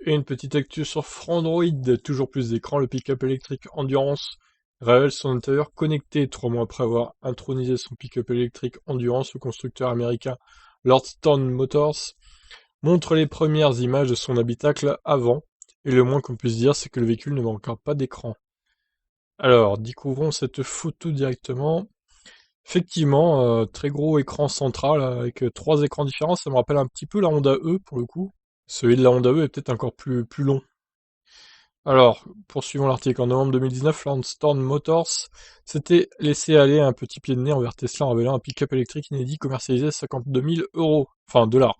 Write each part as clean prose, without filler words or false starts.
Et une petite actu sur Frandroid, toujours plus d'écran, le pick-up électrique Endurance révèle son intérieur connecté 3 mois après avoir intronisé son pick-up électrique Endurance. Le constructeur américain Lordstown Motors montre les premières images de son habitacle avant, et le moins qu'on puisse dire c'est que le véhicule ne manquera pas d'écran. Alors, découvrons cette photo directement. Effectivement, très gros écran central avec 3 écrans différents, ça me rappelle un petit peu la Honda E pour le coup. Celui de la Honda E est peut-être encore plus long. Alors, poursuivons l'article. En novembre 2019, Landstorm Motors s'était laissé aller un petit pied de nez envers Tesla en révélant un pick-up électrique inédit commercialisé à 52 000 euros, enfin dollars,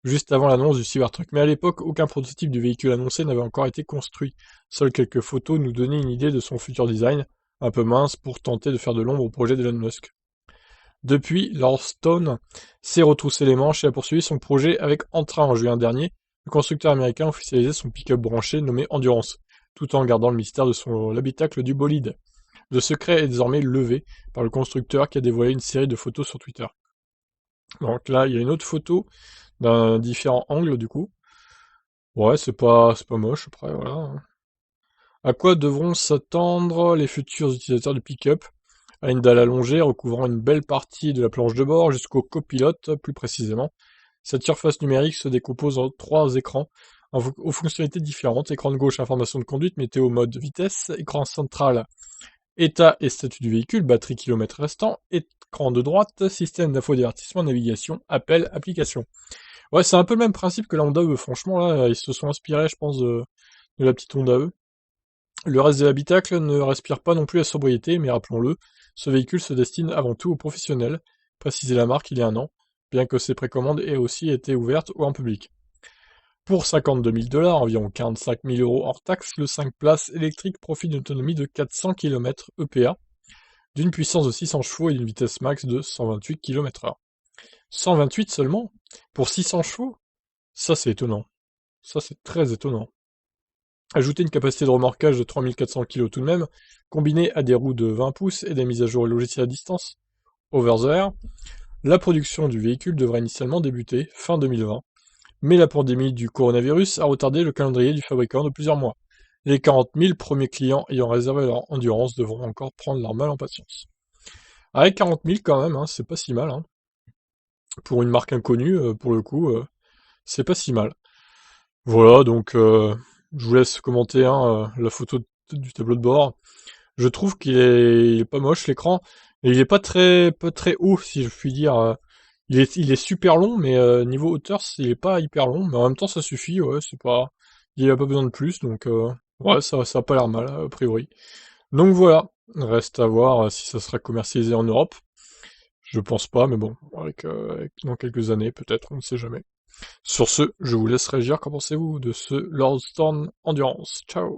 juste avant l'annonce du Cybertruck. Mais à l'époque, aucun prototype du véhicule annoncé n'avait encore été construit. Seules quelques photos nous donnaient une idée de son futur design, un peu mince pour tenter de faire de l'ombre au projet d'Elon Musk. Depuis, Lordstown s'est retroussé les manches et a poursuivi son projet avec entrain en juin dernier. Le constructeur américain a officialisé son pick-up branché nommé Endurance, tout en gardant le mystère de l'habitacle du bolide. Le secret est désormais levé par le constructeur qui a dévoilé une série de photos sur Twitter. Donc là, il y a une autre photo d'un différent angle du coup. Ouais, c'est pas moche après, voilà. À quoi devront s'attendre les futurs utilisateurs du pick-up? À une dalle allongée recouvrant une belle partie de la planche de bord jusqu'au copilote plus précisément. Cette surface numérique se décompose en 3 écrans aux fonctionnalités différentes. Écran de gauche, information de conduite, météo, mode, vitesse. Écran central, état et statut du véhicule, batterie, kilomètres restant. Écran de droite, système d'infodivertissement, navigation, appel, application. Ouais, c'est un peu le même principe que la Honda E. Franchement, là, ils se sont inspirés, je pense, de la petite Honda E. Le reste de l'habitacle ne respire pas non plus la sobriété, mais rappelons-le, ce véhicule se destine avant tout aux professionnels, précisait la marque il y a un an, bien que ses précommandes aient aussi été ouvertes au grand public. Pour 52 000 $, environ 45 000 euros hors taxes, le 5 places électrique profite d'une autonomie de 400 km EPA, d'une puissance de 600 chevaux et d'une vitesse max de 128 km/h. 128 seulement? Pour 600 chevaux? Ça c'est étonnant. Ça c'est très étonnant. Ajouter une capacité de remorquage de 3400 kg tout de même, combinée à des roues de 20 pouces et des mises à jour logicielles à distance, over the air, la production du véhicule devrait initialement débuter fin 2020, mais la pandémie du coronavirus a retardé le calendrier du fabricant de plusieurs mois. Les 40 000 premiers clients ayant réservé leur endurance devront encore prendre leur mal en patience. Avec 40 000 quand même, hein, c'est pas si mal. Hein. Pour une marque inconnue, pour le coup, c'est pas si mal. Voilà, donc je vous laisse commenter hein, la photo du tableau de bord. Je trouve il est pas moche l'écran, et il est pas très haut si je puis dire. Il est super long, mais niveau hauteur, il est pas hyper long, mais en même temps ça suffit. Ouais, c'est pas, il a pas besoin de plus, donc ouais, ça a pas l'air mal a priori. Donc voilà, reste à voir si ça sera commercialisé en Europe. Je pense pas, mais bon, dans quelques années peut-être, on ne sait jamais. Sur ce, je vous laisse réagir. Qu'en pensez-vous de ce Lordstorm Endurance? Ciao!